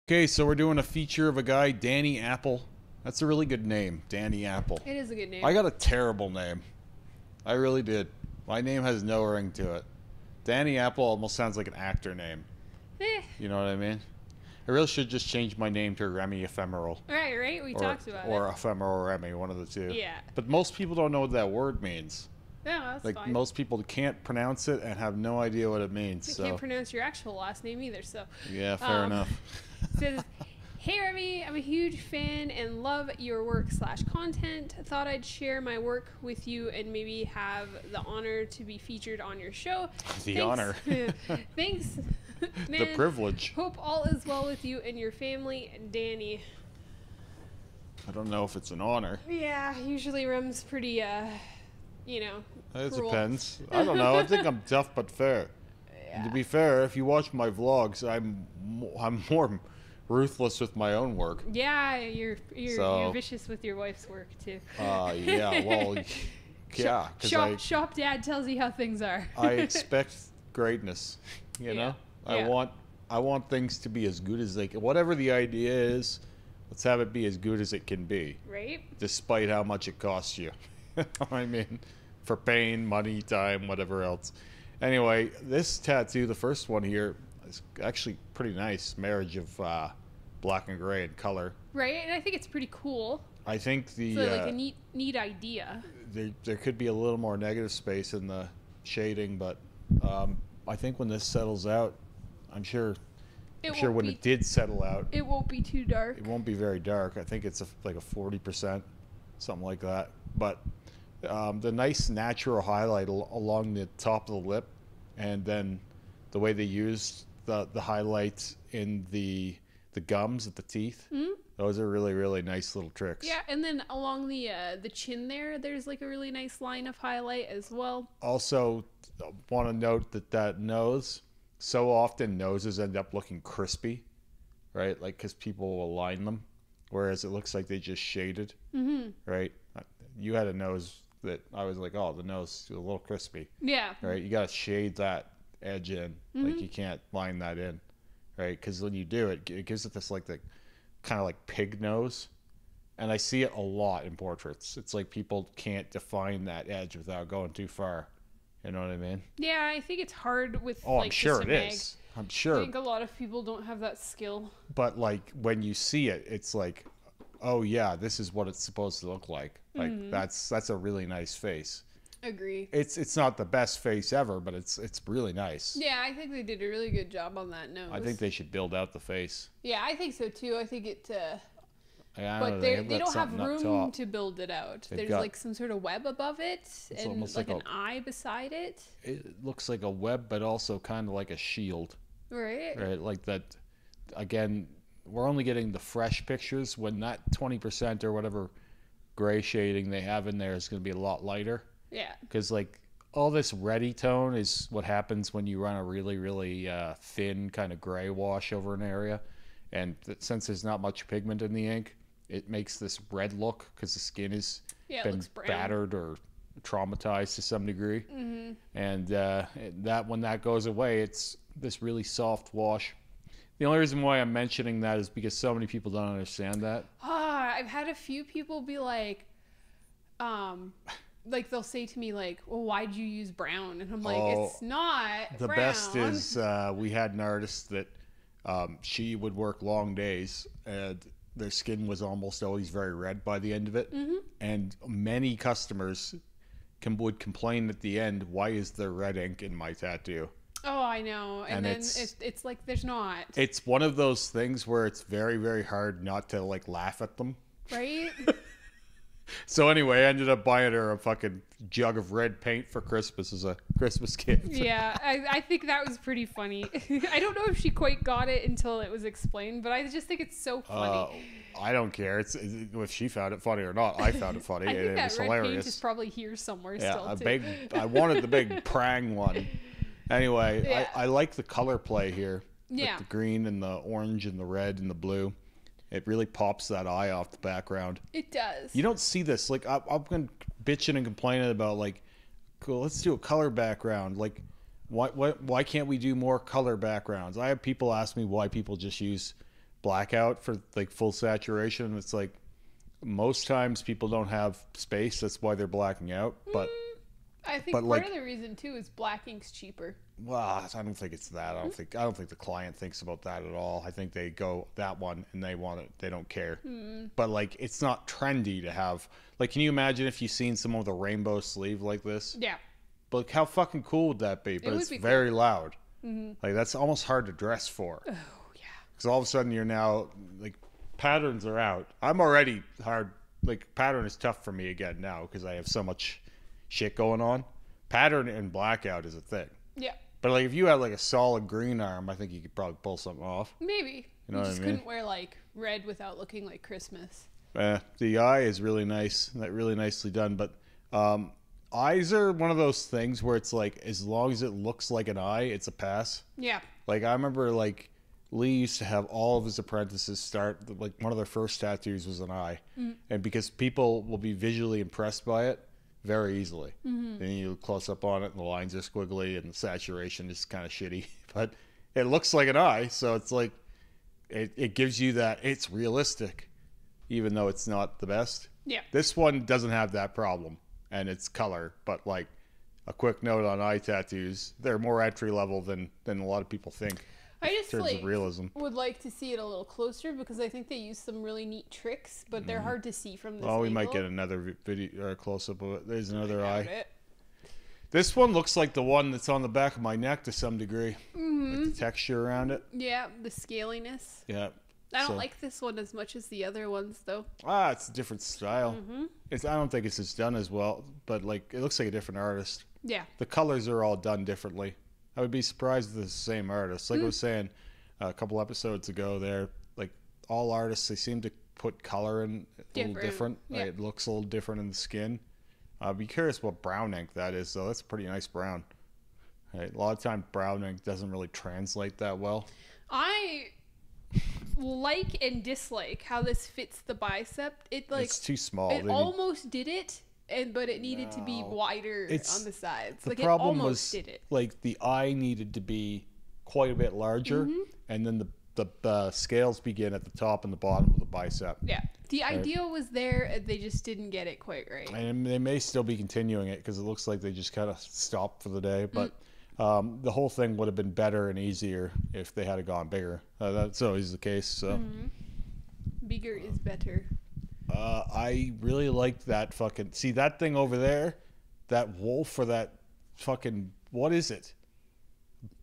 Okay, so we're doing a feature of a guy, Danny Appel. That's a really good name, Danny Appel. It is a good name. I got a terrible name. I really did. My name has no ring to it. Danny Appel almost sounds like an actor name. You know what I mean? I really should just change my name to Remy Ephemeral. Right? We talked about or it. EphemeralRemy, one of the two. Yeah. But most people don't know what that word means. No, that's Like, fine. most people can't pronounce it and have no idea what it means. You So can't pronounce your actual last name either, so. yeah, fair enough. Says, hey Remy, I'm a huge fan and love your work/content. Thought I'd share my work with you and maybe have the honor to be featured on your show. The honor. Thanks. Man, The privilege. Hope all is well with you and your family, Danny. I don't know if it's an honor. Yeah, usually Rem's pretty, It cruel. depends. I don't know. I think I'm tough but fair. Yeah. And to be fair, if you watch my vlogs, I'm more ruthless with my own work. Yeah, you're So- vicious with your wife's work too. Yeah, well, yeah, because Shop dad tells you how things are. I expect greatness. You Yeah. know, Yeah. I want things to be as good as they can. Whatever the idea is, let's have it be as good as it can be, Right? despite how much it costs you. I mean, for pain, money, time, whatever else. Anyway, this tattoo, the first one here, is actually pretty nice. Marriage of black and gray and color. Right, and I think it's pretty cool. I think the So like a neat idea. there could be a little more negative space in the shading, but I think when this settles out, I'm sure when it did settle out, It won't be too dark. it won't be very dark. I think it's like a 40%, something like that. But the nice natural highlight along the top of the lip, and then the way they used the highlights in the gums at the teeth. Mhm. Those are really, really nice little tricks. Yeah, and then along the chin there's like a really nice line of highlight as well. Also, want to note that nose, so often noses end up looking crispy, right? Like, because people will line them, whereas it looks like they just shaded, right? You had a nose that I was like, oh, the nose is a little crispy, Yeah. right? You got to shade that edge in. Like, you can't line that in, right? Because when you do it, it gives it this like the kind of like pig nose. And I see it a lot in portraits. It's like people can't define that edge without going too far. You know what I mean? Yeah, I think it's hard with Oh, like I'm sure just it a mag. is. I'm I sure. think a lot of people don't have that skill. But like when you see it, it's like, oh yeah, this is what it's supposed to look like. Like that's a really nice face. Agree. It's not the best face ever, but it's really nice. Yeah, I think they did a really good job on that nose. I think they should build out the face. Yeah, I think so too. I think it I but know, they got don't have something up room top. to build it out. They've There's got- like some sort of web above it and almost like like an eye beside it. It looks like a web, but also kind of like a shield. Right? Right, like that. Again, we're only getting the fresh pictures when that 20% or whatever gray shading they have in there is going to be a lot lighter. Yeah. Because like all this reddy tone is what happens when you run a really, really thin kind of gray wash over an area, and since there's not much pigment in the ink, it makes this red look because the skin has Yeah, it been looks brown. battered or traumatized to some degree. And that when that goes away, it's this really soft wash. The only reason why I'm mentioning that is because so many people don't understand that. I've had a few people be like they'll say to me like, well, why'd you use brown? And I'm like, it's not The brown. best is we had an artist that she would work long days, and their skin was almost always very red by the end of it. And many customers would complain at the end, why is there red ink in my tattoo? Oh, I know. And then it's like there's not. It's one of those things where it's very, very hard not to like laugh at them. Right? So anyway, I ended up buying her a fucking jug of red paint for Christmas as a Christmas gift. Yeah, I think that was pretty funny. I don't know if she quite got it until it was explained, but I just think it's so funny. I don't care. It's if she found it funny or not. I found it funny. I think and it that was red paint hilarious. is probably here somewhere Yeah, still a too. big. I wanted the big prang one. Anyway, Yeah. I like the color play here. Yeah. Like the green and the orange and the red and the blue. It really pops that eye off the background. It does. You don't see this. Like I've been bitching and complaining about like, cool, let's do a color background. Like, why can't we do more color backgrounds? I have people ask me why people just use blackout for like full saturation. It's like most times people don't have space. That's why they're blacking out. But I think part of the reason too is black ink's cheaper. well, I don't think it's that. I don't think the client thinks about that at all. I think they go that one and they want it. They don't care. But like, it's not trendy to have. Like, can you imagine if you seen someone with a rainbow sleeve like this? Yeah. But like, how fucking cool would that be? But it's very loud. Like, that's almost hard to dress for. Oh yeah. Because all of a sudden you're now like, patterns are out. I'm already hard. Like, pattern is tough for me again now because I have so much shit going on. Pattern and blackout is a thing. Yeah. But like, if you had like a solid green arm, I think you could probably pull something off. Maybe. You know you what just I mean? couldn't wear like red without looking like Christmas. The eye is really nice. That really nicely done. But eyes are one of those things where it's like, as long as it looks like an eye, it's a pass. Yeah. Like, I remember like Lee used to have all of his apprentices start, like, one of their first tattoos was an eye. And because people will be visually impressed by it very easily. Then you close up on it and the lines are squiggly and the saturation is kind of shitty. But it looks like an eye, so it's like, it gives you that it's realistic, even though it's not the best. Yeah. This one doesn't have that problem, and it's color. But like, a quick note on eye tattoos, they're more entry level than a lot of people think. I just in terms of realism. would like to see it a little closer because I think they use some really neat tricks, but they're hard to see from this Oh, we angle. might get another video or close up of it. There's another Doubt eye. it. This one looks like the one that's on the back of my neck to some degree. Like the texture around it. Yeah, the scaliness. Yeah. I don't like this one as much as the other ones, though. It's a different style. I don't think it's just done as well, but like, it looks like a different artist. Yeah. The colors are all done differently. I would be surprised if it's the same artist. Like I was saying a couple episodes ago there, like, all artists, they seem to put color in a little different. Yeah. Like, it looks a little different in the skin. I'd be curious what brown ink that is, though. That's a pretty nice brown. Right? A lot of times brown ink doesn't really translate that well. I like and dislike how this fits the bicep. It's too small. It almost did it, but it needed to be wider on the sides. The problem it almost was, did it. like, the eye needed to be quite a bit larger, and then the scales begin at the top and the bottom of the bicep. Yeah. The idea was there, they just didn't get it quite right. And they may still be continuing it because it looks like they just kind of stopped for the day. But the whole thing would have been better and easier if they had gone bigger. That's always the case. So Bigger is better. I really liked that fucking... See, that thing over there, that wolf or that fucking... What is it?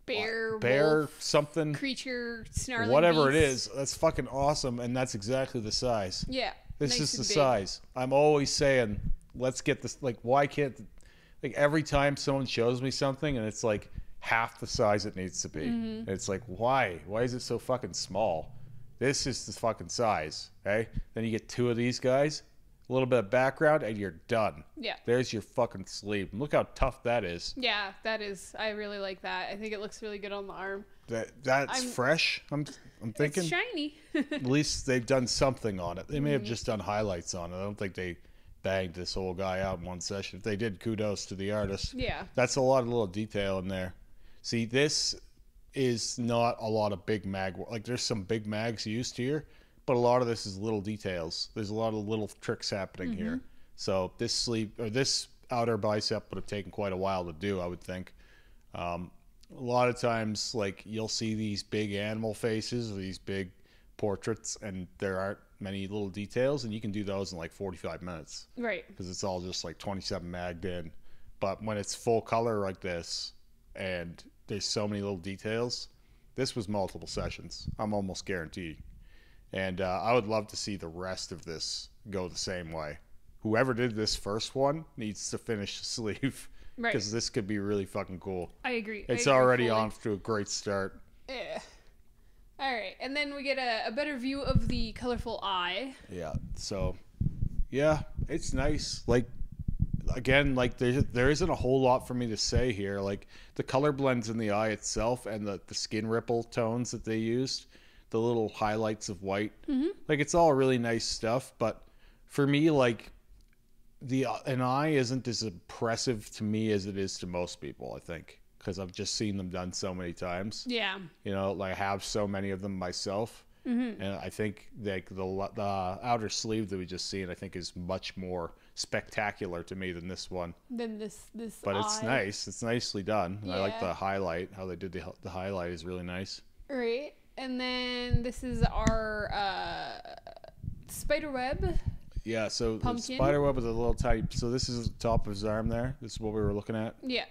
Bear, wolf, something, creature, snarling whatever beast. it is. That's fucking awesome, and that's exactly the size. Yeah, This nice is the and big. size. I'm always saying, let's get this. Like, why can't? Like, every time someone shows me something, and it's like half the size it needs to be. It's like, why? Why is it so fucking small? This is the fucking size. Okay. Then you get two of these guys, a little bit of background, and you're done. Yeah. There's your fucking sleeve. Look how tough that is. Yeah, that is. I really like that. I think it looks really good on the arm. That's fresh. I'm thinking. It's shiny. At least they've done something on it. They may have just done highlights on it. I don't think they banged this whole guy out in one session. If they did, kudos to the artist. Yeah. That's a lot of little detail in there. See, this is not a lot of big mag. Like, there's some big mags used here, but a lot of this is little details. There's a lot of little tricks happening here. So this sleeve, or this outer bicep, would have taken quite a while to do, I would think. A lot of times, like, you'll see these big animal faces or these big portraits, and there aren't many little details, and you can do those in like 45 minutes. Right. Because it's all just like 27 magged in. But when it's full color like this, and there's so many little details, this was multiple sessions. I'm almost guaranteed. And I would love to see the rest of this go the same way. Whoever did this first one needs to finish the sleeve. Right. Because this could be really fucking cool. I agree. It's I agree already fully. on to a great start. Yeah. All right, and then we get a better view of the colorful eye. Yeah. So, yeah, it's nice. Like, again, like, there isn't a whole lot for me to say here. Like, the color blends in the eye itself and the skin ripple tones that they used, the little highlights of white. Like, it's all really nice stuff. But for me, like, an eye isn't as impressive to me as it is to most people, I think. Because I've just seen them done so many times. Yeah. You know, like, I have so many of them myself. And I think like the outer sleeve that we just seen, I think is much more spectacular to me than this one. Then this But eye. it's nice. It's nicely done. And I like Yeah. the highlight. How they did the highlight is really nice. Right. And then this is our spider web. Yeah, so the Pumpkin. spider web is a little tight. So this is the top of his arm there. This is what we were looking at. Yeah.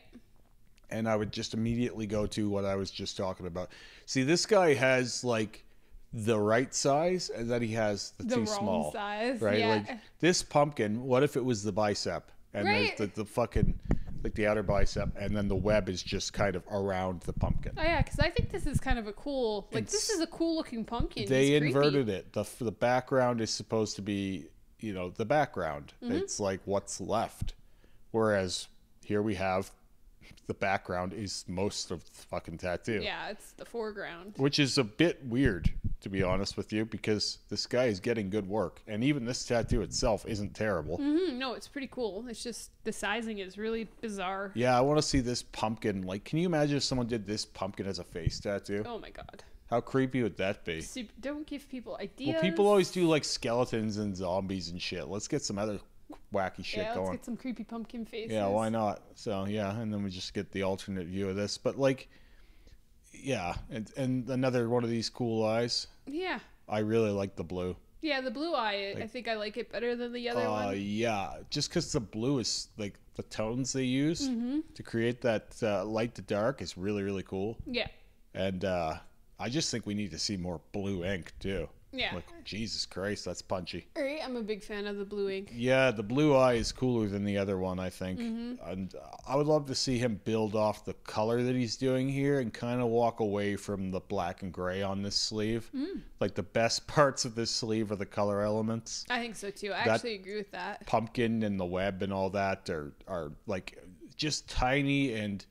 And I would just immediately go to what I was just talking about. See, this guy has like the right size, and then he has the too wrong small size. right? Yeah. Like this pumpkin, what if it was the bicep and Right. the fucking like the outer bicep, and then the web is just kind of around the pumpkin. Oh yeah, because I think this is kind of a cool. Like It's- this is a cool looking pumpkin. They It's inverted creepy. it. The background is supposed to be, you know, the background. It's like what's left, whereas here we have the background is most of the fucking tattoo. Yeah, it's the foreground. Which is a bit weird, to be honest with you, because this guy is getting good work. And even this tattoo itself isn't terrible. No, it's pretty cool. It's just the sizing is really bizarre. Yeah, I want to see this pumpkin. Like, can you imagine if someone did this pumpkin as a face tattoo? Oh my god. How creepy would that be? Don't give people ideas. Well, people always do, like, skeletons and zombies and shit. Let's get some other wacky shit Yeah, let's going. get some creepy pumpkin faces. Yeah, why not? So, yeah, and then we just get the alternate view of this. But, like, yeah, and another one of these cool eyes. Yeah. I really like the blue. Yeah, the blue eye, I think I like it better than the other one. Yeah, just because the blue is like the tones they use to create that light to dark is really, really cool. Yeah. And I just think we need to see more blue ink too. Yeah. Like, Jesus Christ, that's punchy. Alright, I'm a big fan of the blue ink. Yeah, the blue eye is cooler than the other one, I think. And I would love to see him build off the color that he's doing here and kind of walk away from the black and gray on this sleeve. Like, the best parts of this sleeve are the color elements. I think so too. I That- actually agree with that. Pumpkin and the web and all that are like just tiny and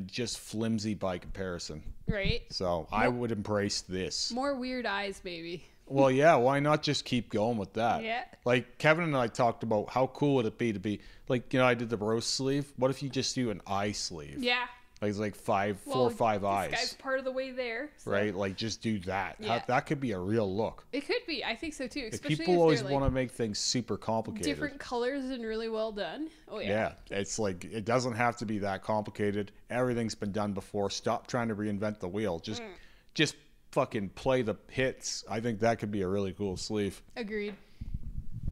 just flimsy by comparison. Right? So I would embrace this. More weird eyes, baby. Well, yeah, why not just keep going with that? Yeah. Like Kevin and I talked about how cool would it be to be like, you know, I did the roast sleeve. What if you just do an eye sleeve? Yeah. Like it's like four Well, or five this eyes. guy's part of the way there. So Right? Like just do that. Yeah. That could be a real look. It could be. I think so too. Like, Especially people if always they're want like to make things super complicated. different colors and really well done. Oh yeah. Yeah, it's like it doesn't have to be that complicated. Everything's been done before. Stop trying to reinvent the wheel. Just fucking play the hits. I think that could be a really cool sleeve. Agreed.